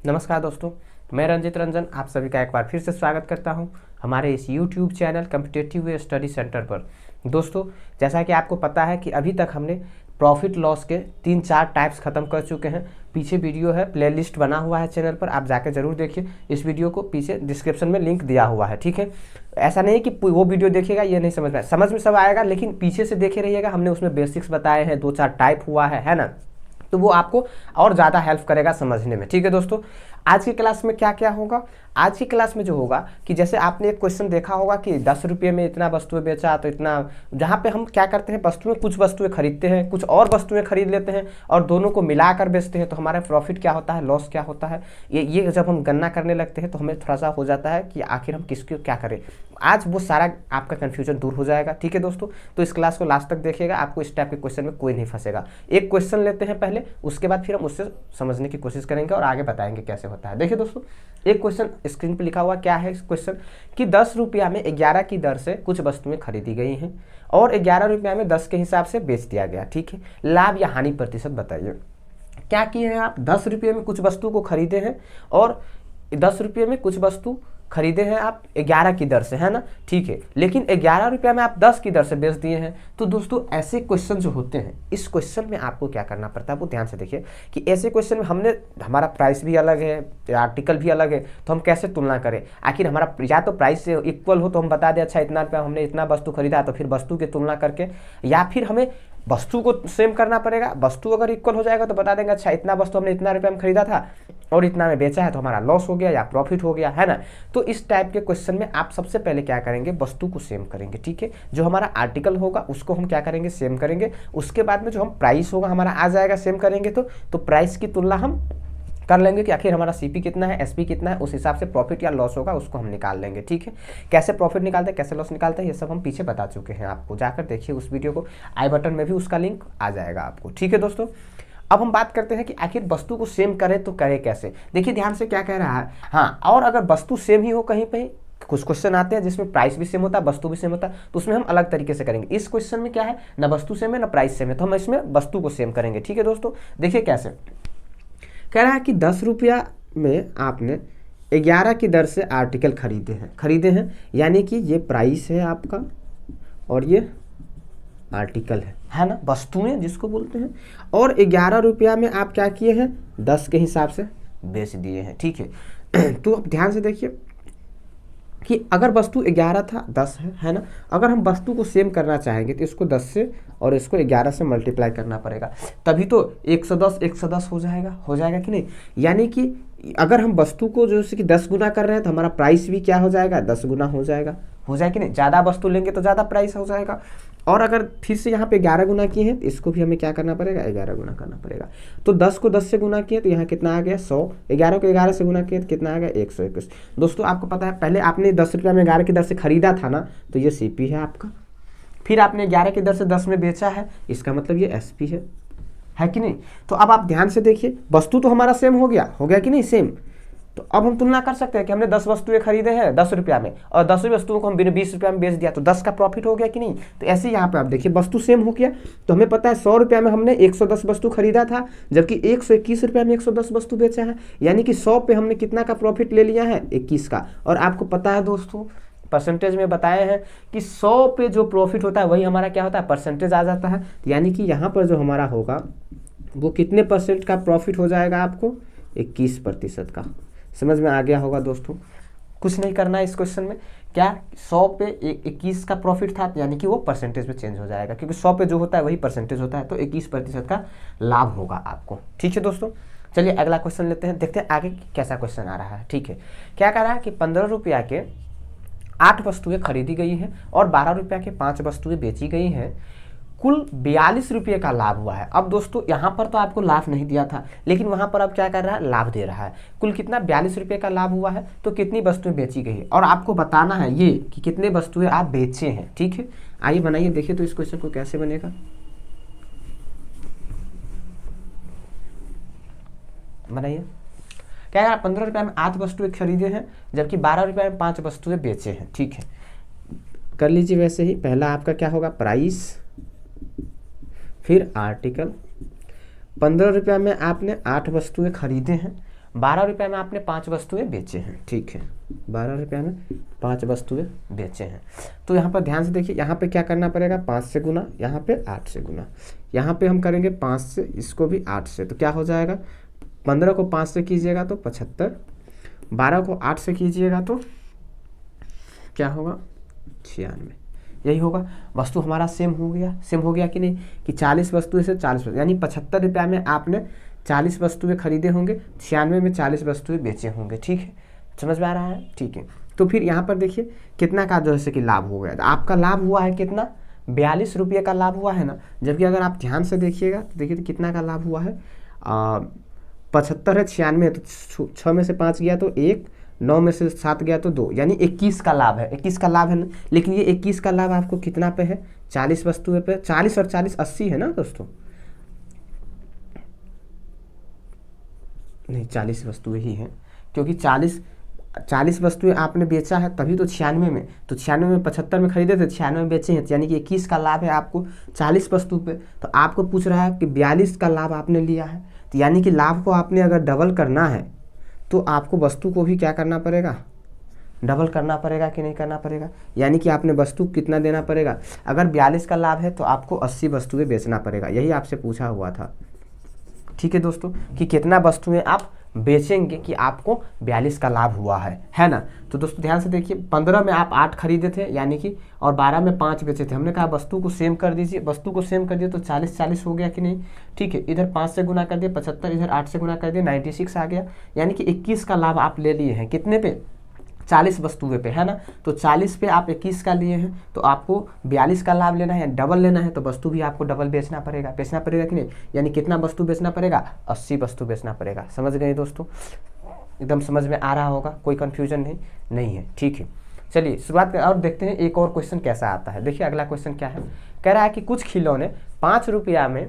नमस्कार दोस्तों, मैं रंजित रंजन आप सभी का एक बार फिर से स्वागत करता हूं हमारे इस YouTube channel competitive study centre पर। दोस्तों, जैसा कि आपको पता है कि अभी तक हमने प्रॉफिट लॉस के 3-4 टाइप्स खत्म कर चुके हैं। पीछे वीडियो है, प्लेलिस्ट बना हुआ है चैनल पर, आप जाकर जरूर देखिए। इस वीडियो को पीछे डिस्क्रिप्शन में लिंक दिया हुआ है, ठीक है। ऐसा नहीं कि वो वीडियो देखिएगा ये नहीं समझ में समझ में सब आएगा, लेकिन पीछे से देखे रहिएगा। हमने उसमें बेसिक्स बताए हैं, 2-4 टाइप हुआ है ना, तो वो आपको और ज़्यादा हेल्प करेगा समझने में, ठीक है दोस्तों। आज की क्लास में क्या क्या होगा, आज की क्लास में जो होगा कि जैसे आपने एक क्वेश्चन देखा होगा कि 10 रुपये में इतना वस्तुएं बेचा तो इतना, जहाँ पे हम क्या करते हैं, वस्तुएं कुछ वस्तुएं खरीदते हैं, कुछ और वस्तुएं खरीद लेते हैं और दोनों को मिलाकर बेचते हैं, तो हमारा प्रॉफिट क्या होता है, लॉस क्या होता है, ये जब हम गणना करने लगते हैं तो हमें थोड़ा सा हो जाता है कि आखिर हम किसको क्या करें। आज वो सारा आपका कन्फ्यूजन दूर हो जाएगा, ठीक है दोस्तों। तो इस क्लास को लास्ट तक देखिएगा, आपको इस टाइप के क्वेश्चन में कोई नहीं फंसेगा। एक क्वेश्चन लेते हैं पहले, उसके बाद फिर हम उससे समझने की कोशिश करेंगे और आगे बताएंगे कैसे होता है। देखिए दोस्तों, एक क्वेश्चन स्क्रीन पे लिखा हुआ क्या है इस क्वेश्चन कि 10 रुपया में 11 की दर से कुछ वस्तुएं खरीदी गई हैं और 11 रुपया में 10 के हिसाब से बेच दिया गया, ठीक है। लाभ या हानि प्रतिशत बताइए। क्या किए हैं आप, 10 रुपये में कुछ वस्तु को खरीदे हैं और 10 रुपये में कुछ वस्तु खरीदे हैं आप 11 की दर से, है ना, ठीक है। लेकिन 11 रुपया में आप 10 की दर से बेच दिए हैं। तो दोस्तों ऐसे क्वेश्चन जो होते हैं, इस क्वेश्चन में आपको क्या करना पड़ता है वो ध्यान से देखिए कि ऐसे क्वेश्चन में हमारा प्राइस भी अलग है, आर्टिकल भी अलग है, तो हम कैसे तुलना करें। आखिर हमारा या तो प्राइस से इक्वल हो तो हम बता दें अच्छा इतना रुपया हमने इतना वस्तु खरीदा, तो फिर वस्तु की तुलना करके, या फिर हमें वस्तु को सेम करना पड़ेगा। वस्तु अगर इक्वल हो जाएगा तो बता देंगे अच्छा इतना वस्तु हमने इतना रुपये में खरीदा था और इतना में बेचा है, तो हमारा लॉस हो गया या प्रॉफिट हो गया, है ना। तो इस टाइप के क्वेश्चन में आप सबसे पहले क्या करेंगे, वस्तु को सेम करेंगे, ठीक है। जो हमारा आर्टिकल होगा उसको हम क्या करेंगे, सेम करेंगे। उसके बाद में जो हम प्राइस होगा हमारा आ जाएगा सेम करेंगे, तो प्राइस की तुलना हम कर लेंगे कि आखिर हमारा सीपी कितना है, एसपी कितना है, उस हिसाब से प्रॉफिट या लॉस होगा उसको हम निकाल लेंगे, ठीक है। कैसे प्रॉफिट निकालते हैं, कैसे लॉस निकालते हैं, ये सब हम पीछे बता चुके हैं आपको, जाकर देखिए उस वीडियो को, आई बटन में भी उसका लिंक आ जाएगा आपको, ठीक है दोस्तों। अब हम बात करते हैं कि आखिर वस्तु को सेम करें तो करें कैसे। देखिए ध्यान से क्या कह रहा है, हाँ, और अगर वस्तु सेम ही हो कहीं पे, कुछ क्वेश्चन आते हैं जिसमें प्राइस भी सेम होता है, वस्तु भी सेम होता है, तो उसमें हम अलग तरीके से करेंगे। इस क्वेश्चन में क्या है, ना वस्तु सेम है ना प्राइस सेम है, तो हम इसमें वस्तु को सेम करेंगे, ठीक है दोस्तों। देखिए कैसे कह रहा है कि 10 रुपया में आपने 11 की दर से आर्टिकल खरीदे हैं, यानी कि ये प्राइस है आपका और ये आर्टिकल है ना, वस्तुएं जिसको बोलते हैं। और 11 रुपया में आप क्या किए हैं, 10 के हिसाब से बेच दिए हैं, ठीक है। तो अब ध्यान से देखिए कि अगर वस्तु 11 था 10 है ना, अगर हम वस्तु को सेम करना चाहेंगे तो इसको 10 से और इसको 11 से मल्टीप्लाई करना पड़ेगा, तभी तो 110 हो जाएगा कि नहीं। यानी कि अगर हम वस्तु को जैसे कि 10 गुना कर रहे हैं तो हमारा प्राइस भी क्या हो जाएगा, 10 गुना हो जाएगा कि नहीं। ज़्यादा वस्तु लेंगे तो ज़्यादा प्राइस हो जाएगा। और अगर फिर से यहाँ पे 11 गुना किए हैं तो इसको भी हमें क्या करना पड़ेगा, 11 गुना करना पड़ेगा। तो 10 को 10 से गुना किए तो यहाँ कितना आ गया 100, 11 को 11 से गुना किए तो कितना आ गया 121। दोस्तों आपको पता है पहले आपने 10 रुपया में 11 की दर से खरीदा था ना, तो ये सीपी है आपका। फिर आपने 11 की दर से 10 में बेचा है, इसका मतलब ये एसपी है कि नहीं। तो अब आप ध्यान से देखिए, वस्तु तो हमारा सेम हो गया कि नहीं, सेम। तो अब हम तुलना कर सकते हैं कि हमने 10 वस्तुएं खरीदे हैं 10 रुपया में और 10 वस्तुओं को हम 20 रुपया में बेच दिया, तो 10 का प्रॉफिट हो गया कि नहीं। तो ऐसे ही यहाँ पे आप देखिए वस्तु सेम हो गया, तो हमें पता है 100 रुपया में हमने 110 वस्तु खरीदा था, जबकि 121 रुपया में 110 वस्तु बेचा है, यानी कि 100 पे हमने कितना का प्रॉफिट ले लिया है, 21 का। और आपको पता है दोस्तों, परसेंटेज में बताए हैं कि 100 पे जो प्रॉफिट होता है वही हमारा क्या होता है, परसेंटेज आ जाता है। यानी कि यहाँ पर जो हमारा होगा वो कितने परसेंट का प्रॉफिट हो जाएगा आपको, 21% का। समझ में आ गया होगा दोस्तों। कुछ नहीं करना है इस क्वेश्चन में, क्या 100 पे 21 का प्रॉफिट था, यानी कि वो परसेंटेज में चेंज हो जाएगा, क्योंकि 100 पे जो होता है वही परसेंटेज होता है, तो 21% का लाभ होगा आपको, ठीक है दोस्तों। चलिए अगला क्वेश्चन लेते हैं, देखते हैं आगे कैसा क्वेश्चन आ रहा है, ठीक है। क्या कह रहा है कि 15 रुपया के 8 वस्तुएं खरीदी गई हैं और 12 रुपया के 5 वस्तुएं बेची गई हैं, कुल 42 रुपये का लाभ हुआ है। अब दोस्तों यहाँ पर तो आपको लाभ नहीं दिया था, लेकिन वहाँ पर अब क्या कर रहा है, लाभ दे रहा है। कुल कितना, 42 रुपये का लाभ हुआ है, तो कितनी वस्तुएं बेची गई है और आपको बताना है ये कि कितने वस्तुएं आप बेचे हैं, ठीक है। आइए बनाइए, देखिए तो इस क्वेश्चन को कैसे बनेगा। बनाइए। क्या यार 15 रुपये में 8 वस्तुएं खरीदे हैं, जबकि 12 रुपये में 5 वस्तुएं बेचे हैं, ठीक है। कर लीजिए वैसे ही, पहला आपका क्या होगा, प्राइस, फिर आर्टिकल। 15 रुपया में आपने 8 वस्तुएं खरीदे हैं 12 रुपये में आपने 5 वस्तुएं बेचे हैं, ठीक है, 12 रुपये में 5 वस्तुएं बेचे हैं। तो यहाँ पर ध्यान से देखिए, यहाँ पे क्या करना पड़ेगा, 5 से गुना, यहाँ पे 8 से गुना, यहाँ पे हम करेंगे 5 से, इसको भी 8 से, तो क्या हो जाएगा, 15 को 5 से कीजिएगा तो 75, 12 को 8 से कीजिएगा तो क्या होगा, 96, यही होगा। वस्तु हमारा सेम हो गया कि नहीं, कि 40 वस्तुएं से 40 वस्तु, यानी 75 रुपये में आपने 40 वस्तुएं खरीदे होंगे, 96 में 40 वस्तुएं बेचे होंगे, ठीक है, समझ में आ रहा है, ठीक है। तो फिर यहाँ पर देखिए कितना का जो है कि लाभ हो गया, तो आपका लाभ हुआ है कितना, 42 रुपये का लाभ हुआ है ना। जबकि अगर आप ध्यान से देखिएगा तो देखिए तो कितना का लाभ हुआ है, 75 है, 96 है, तो 6 में से 5 गया तो 1, 9 में से 7 गया तो 2, यानी 21 का लाभ है, 21 का लाभ है ना। लेकिन ये 21 का लाभ आपको कितना पे है, 40 वस्तुएं पे, 40 और 40 80 है ना दोस्तों, नहीं 40 वस्तुएं ही हैं, क्योंकि 40 वस्तुएं आपने बेचा है तभी तो 96 में, तो 96 में 75 में खरीदे थे, 96 में बेचे हैं, यानी कि 21 का लाभ है आपको 40 वस्तु पे। तो आपको पूछ रहा है कि 42 का लाभ आपने लिया है, तो यानी कि लाभ को आपने अगर डबल करना है तो आपको वस्तु को भी क्या करना पड़ेगा, डबल करना पड़ेगा कि नहीं करना पड़ेगा, यानी कि आपने वस्तु कितना देना पड़ेगा, अगर 42 का लाभ है तो आपको 80 वस्तुएं बेचना पड़ेगा, यही आपसे पूछा हुआ था, ठीक है दोस्तों, कि कितना वस्तुएं आप बेचेंगे कि आपको 42 का लाभ हुआ है ना। तो दोस्तों ध्यान से देखिए, 15 में आप 8 खरीदे थे यानी कि, और 12 में 5 बेचे थे, हमने कहा वस्तु को सेम कर दीजिए, वस्तु को सेम कर दिए तो 40 हो गया कि नहीं, ठीक है, इधर 5 से गुना कर दिए 75, इधर 8 से गुना कर दिए 96 आ गया, यानी कि 21 का लाभ आप ले लिए हैं, कितने पे, 40 वस्तुएं पे, है ना। तो 40 पे आप 21 का लिए हैं, तो आपको 42 का लाभ लेना है या डबल लेना है, तो वस्तु भी आपको डबल बेचना पड़ेगा कि नहीं, यानी कितना वस्तु बेचना पड़ेगा, 80 वस्तु बेचना पड़ेगा। समझ गए दोस्तों, एकदम समझ में आ रहा होगा, कोई कन्फ्यूजन नहीं है, ठीक है। चलिए शुरुआत और देखते हैं एक और क्वेश्चन कैसा आता है। देखिए अगला क्वेश्चन क्या है, कह रहा है कि कुछ खिलौने 5 रुपया में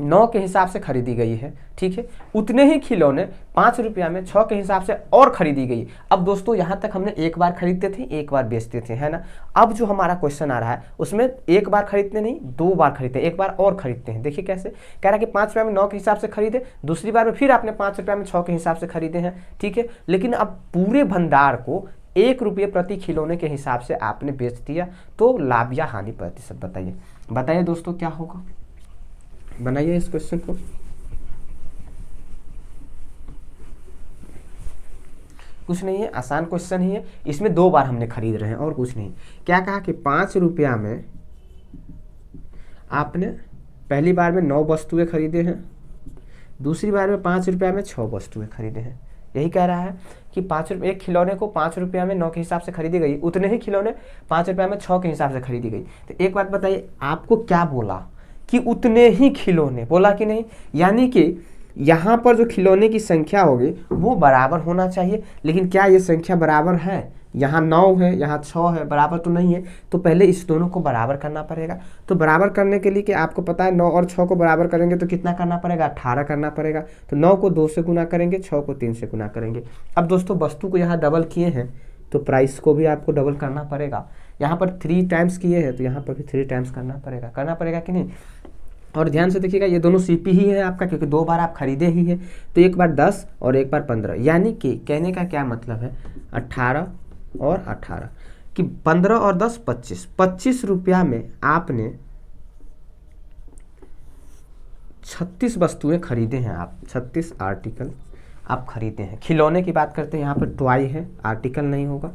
9 के हिसाब से खरीदी गई है, ठीक है, उतने ही खिलौने 5 रुपया में 6 के हिसाब से और खरीदी गई। अब दोस्तों यहाँ तक हमने एक बार खरीदते थे, एक बार बेचते थे, है ना। अब जो हमारा क्वेश्चन आ रहा है उसमें एक बार खरीदते नहीं, 2 बार खरीदते हैं, एक बार और खरीदते हैं। देखिए कैसे, कह रहा है कि 5 रुपया में 9 के हिसाब से खरीदे, दूसरी बार में फिर आपने 5 रुपया में 6 के हिसाब से खरीदे हैं, ठीक है। लेकिन अब पूरे भंडार को 1 रुपये प्रति खिलौने के हिसाब से आपने बेच दिया, तो लाभ या हानि प्रतिशत बताइए दोस्तों क्या होगा, बनाइए इस क्वेश्चन को। कुछ नहीं है, आसान क्वेश्चन ही है, इसमें 2 बार हमने खरीद रहे हैं और कुछ नहीं। क्या कहा कि 5 रुपया में आपने पहली बार में 9 वस्तुएं खरीदे हैं, दूसरी बार में 5 रुपया में 6 वस्तुएं खरीदे हैं। यही कह रहा है कि 5 रुपये, एक खिलौने को 5 रुपया में 9 के हिसाब से खरीदी गई, उतने ही खिलौने 5 रुपया में 6 के हिसाब से खरीदी गई। तो एक बात बताइए, आपको क्या बोला कि उतने ही खिलौने, बोला कि नहीं, यानी कि यहाँ पर जो खिलौने की संख्या होगी वो बराबर होना चाहिए। लेकिन क्या ये संख्या बराबर है, यहाँ 9 है, यहाँ 6 है, बराबर तो नहीं है। तो पहले इस दोनों को बराबर करना पड़ेगा। तो बराबर करने के लिए कि आपको पता है 9 और 6 को बराबर करेंगे तो कितना करना पड़ेगा, 18 करना पड़ेगा। तो 9 को 2 से गुना करेंगे, 6 को 3 से गुना करेंगे। अब दोस्तों वस्तु को यहाँ डबल किए हैं तो प्राइस को भी आपको डबल करना पड़ेगा। यहाँ पर 3 टाइम्स किए हैं तो यहाँ पर भी 3 टाइम्स करना पड़ेगा कि नहीं। और ध्यान से देखिएगा, ये दोनों सीपी ही है आपका, क्योंकि 2 बार आप खरीदे ही हैं। तो एक बार 10 और एक बार 15, यानी कि कहने का क्या मतलब है, 18 और 18 कि 15 और 10 25 रुपया में आपने 36 वस्तुएं खरीदे हैं। आप 36 आर्टिकल आप खरीदे हैं। खिलौने की बात करते हैं, यहाँ पर टॉय है, आर्टिकल नहीं होगा,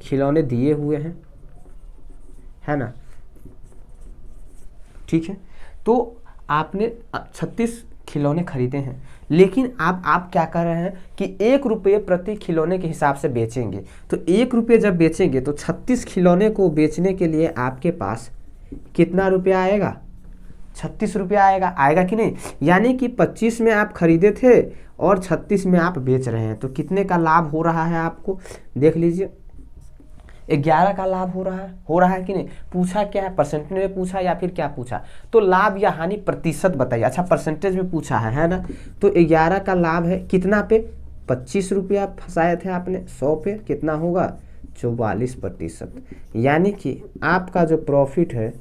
खिलौने दिए हुए हैं, है ना, ठीक है। तो आपने 36 खिलौने खरीदे हैं, लेकिन आप क्या कर रहे हैं कि 1 रुपये प्रति खिलौने के हिसाब से बेचेंगे। तो 1 रुपये जब बेचेंगे तो 36 खिलौने को बेचने के लिए आपके पास कितना रुपया आएगा, 36 रुपया आएगा कि नहीं। यानी कि 25 में आप खरीदे थे और 36 में आप बेच रहे हैं, तो कितने का लाभ हो रहा है आपको, देख लीजिए, 11 का लाभ हो रहा है कि नहीं। पूछा क्या है, परसेंटेज में पूछा या फिर क्या पूछा, तो लाभ या हानि प्रतिशत बताइए। अच्छा परसेंटेज में पूछा है ना, तो 11 का लाभ है कितना पे, 25 रुपया फंसाए थे आपने, 100 पे कितना होगा, 44%। यानी कि आपका जो प्रॉफिट है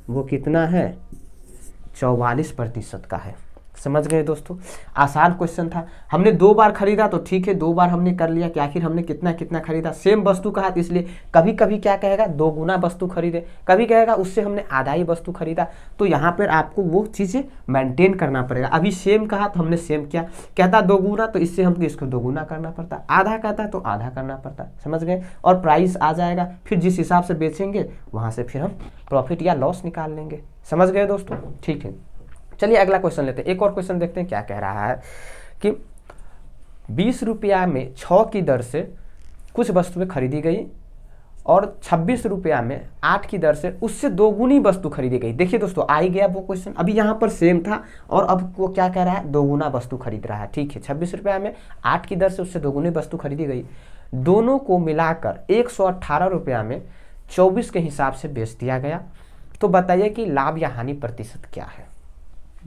वो कितना है, 44% का है। समझ गए दोस्तों, आसान क्वेश्चन था। हमने 2 बार खरीदा तो ठीक है, 2 बार हमने कर लिया कि आखिर हमने कितना कितना खरीदा। सेम वस्तु कहा तो इसलिए कभी कभी क्या कहेगा 2 गुना वस्तु खरीदे, कभी कहेगा उससे हमने आधा ही वस्तु खरीदा। तो यहाँ पर आपको वो चीज़ें मेंटेन करना पड़ेगा। अभी सेम कहा तो हमने सेम किया, कहता 2 गुना तो इससे हमको इसको 2 गुना करना पड़ता, आधा कहता तो आधा करना पड़ता। समझ गए, और प्राइस आ जाएगा, फिर जिस हिसाब से बेचेंगे वहाँ से फिर हम प्रॉफिट या लॉस निकाल लेंगे। समझ गए दोस्तों, ठीक है। चलिए अगला क्वेश्चन लेते हैं, एक और क्वेश्चन देखते हैं क्या कह रहा है कि 20 रुपया में 6 की दर से कुछ वस्तुएं खरीदी गई और 26 रुपया में 8 की दर से उससे 2 गुनी वस्तु खरीदी गई। देखिए दोस्तों, आ ही गया वो क्वेश्चन। अभी यहाँ पर सेम था और अब वो क्या कह रहा है 2 गुना वस्तु खरीद रहा है। ठीक है, 26 रुपया में 8 की दर से उससे 2 गुनी वस्तु खरीदी गई। दोनों को मिलाकर 118 रुपया में 24 के हिसाब से बेच दिया गया। तो बताइए कि लाभ या हानि प्रतिशत क्या है,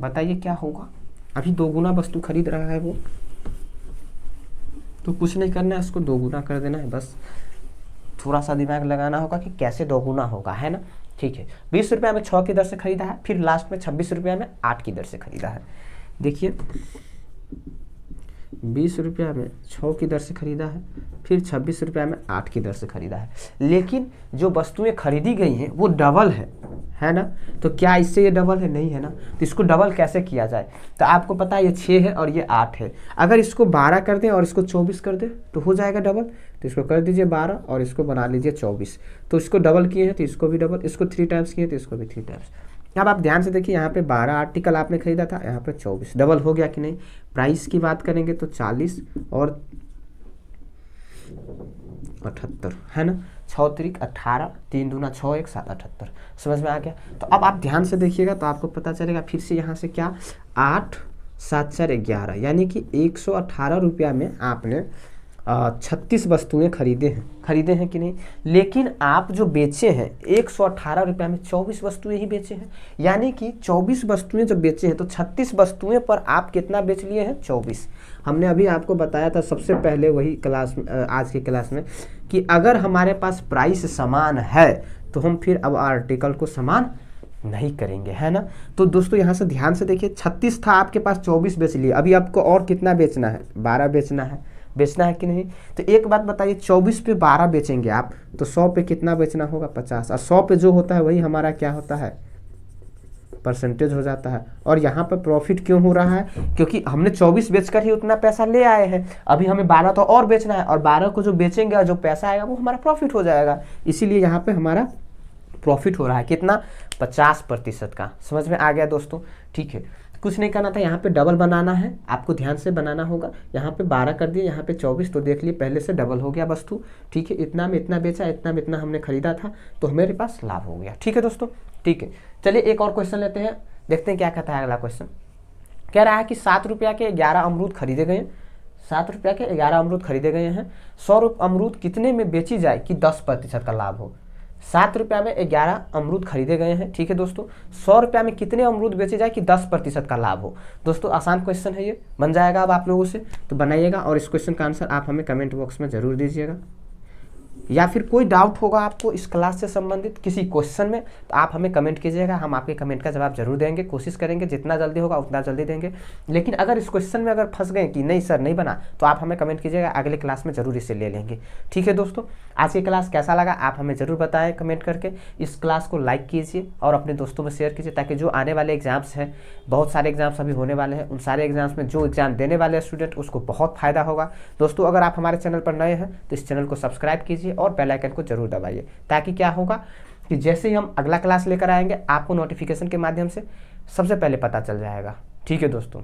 बताइए क्या होगा। अभी 2 गुना वस्तु खरीद रहा है वो, तो कुछ नहीं करना है, उसको 2 गुना कर देना है। बस थोड़ा सा दिमाग लगाना होगा कि कैसे 2 गुना होगा, है ना। ठीक है, 20 रुपया में 6 की दर से खरीदा है, फिर लास्ट में 26 रुपया में 8 की दर से खरीदा है। देखिए 20 रुपया में 6 की दर से खरीदा है, फिर 26 रुपया में 8 की दर से खरीदा है। लेकिन जो वस्तुएं खरीदी गई हैं वो डबल है ना। तो क्या इससे ये डबल है? नहीं है ना। तो इसको डबल कैसे किया जाए? तो आपको पता है ये 6 है और ये 8 है। अगर इसको 12 कर दें और इसको 24 कर दें तो हो जाएगा डबल। तो इसको कर दीजिए 12 और इसको बना लीजिए 24। तो इसको डबल किए हैं तो इसको भी डबल, इसको 3 टाइम्स किए तो इसको भी 3 टाइम्स। अब आप ध्यान से देखिए, यहाँ पे 12 आर्टिकल आपने खरीदा था, यहाँ पे 24, डबल हो गया कि नहीं। प्राइस की बात करेंगे तो 40 और 78 है ना, 6 त्रिक 18, 3 दूना 6 1 7 78। समझ में आ गया। तो अब आप ध्यान से देखिएगा तो आपको पता चलेगा फिर से यहाँ से क्या 8 7 4 11, यानी कि 118 रुपया में आपने 36 वस्तुएं खरीदे हैं कि नहीं। लेकिन आप जो बेचे हैं 118 रुपया में 24 वस्तुएं ही बेचे हैं, यानी कि 24 वस्तुएं जब बेचे हैं तो 36 वस्तुएं पर आप कितना बेच लिए हैं? 24। हमने अभी आपको बताया था सबसे पहले वही क्लास में, आज की क्लास में, कि अगर हमारे पास प्राइस समान है तो हम फिर अब आर्टिकल को समान नहीं करेंगे, है ना। तो दोस्तों यहाँ से ध्यान से देखिए, 36 था आपके पास, 24 बेच लिए। अभी आपको और कितना बेचना है? 12 बेचना है कि नहीं। तो एक बात बताइए, 24 पे 12 बेचेंगे आप तो 100 पे कितना बेचना होगा? 50। और 100 पे जो होता है वही हमारा क्या होता है? परसेंटेज हो जाता है। और यहाँ पर प्रॉफिट क्यों हो रहा है? क्योंकि हमने 24 बेचकर ही उतना पैसा ले आए हैं। अभी हमें 12 तो और बेचना है, और 12 को जो बेचेंगे और जो पैसा आएगा वो हमारा प्रॉफिट हो जाएगा। इसीलिए यहाँ पे हमारा प्रॉफिट हो रहा है कितना? 50% का। समझ में आ गया दोस्तों, ठीक है। कुछ नहीं करना था, यहाँ पे डबल बनाना है, आपको ध्यान से बनाना होगा। यहाँ पे 12 कर दिए, यहाँ पे 24, तो देख लिए पहले से डबल हो गया वस्तु। ठीक है, इतना में इतना बेचा, इतना में इतना हमने खरीदा था, तो हमारे पास लाभ हो गया। ठीक है दोस्तों, ठीक है। चलिए एक और क्वेश्चन लेते हैं, देखते हैं क्या कहता है अगला क्वेश्चन। कह रहा है कि 7 रुपया के 11 अमरूद खरीदे गए, 7 रुपया के 11 अमरूद खरीदे गए हैं। 100 अमरूद कितने में बेची जाए कि 10% का लाभ हो? 7 रुपया में 11 अमरूद खरीदे गए हैं, ठीक है दोस्तों। 100 रुपया में कितने अमरूद बेचे जाए कि 10% का लाभ हो? दोस्तों आसान क्वेश्चन है ये, बन जाएगा अब आप लोगों से, तो बनाइएगा और इस क्वेश्चन का आंसर आप हमें कमेंट बॉक्स में जरूर दीजिएगा। या फिर कोई डाउट होगा आपको इस क्लास से संबंधित किसी क्वेश्चन में, तो आप हमें कमेंट कीजिएगा, हम आपके कमेंट का जवाब जरूर देंगे, कोशिश करेंगे जितना जल्दी होगा उतना जल्दी देंगे। लेकिन अगर इस क्वेश्चन में अगर फंस गए कि नहीं सर नहीं बना, तो आप हमें कमेंट कीजिएगा, अगले क्लास में जरूर इसे ले लेंगे। ठीक है दोस्तों, आज की क्लास कैसा लगा आप हमें जरूर बताएं कमेंट करके। इस क्लास को लाइक कीजिए और अपने दोस्तों में शेयर कीजिए, ताकि जो आने वाले एग्जाम्स हैं, बहुत सारे एग्जाम्स अभी होने वाले हैं, उन सारे एग्जाम्स में जो एग्जाम देने वाले स्टूडेंट उसको बहुत फायदा होगा। दोस्तों अगर आप हमारे चैनल पर नए हैं तो इस चैनल को सब्सक्राइब कीजिए और बेल आइकन को जरूर दबाइए, ताकि क्या होगा कि जैसे ही हम अगला क्लास लेकर आएंगे आपको नोटिफिकेशन के माध्यम से सबसे पहले पता चल जाएगा। ठीक है दोस्तों।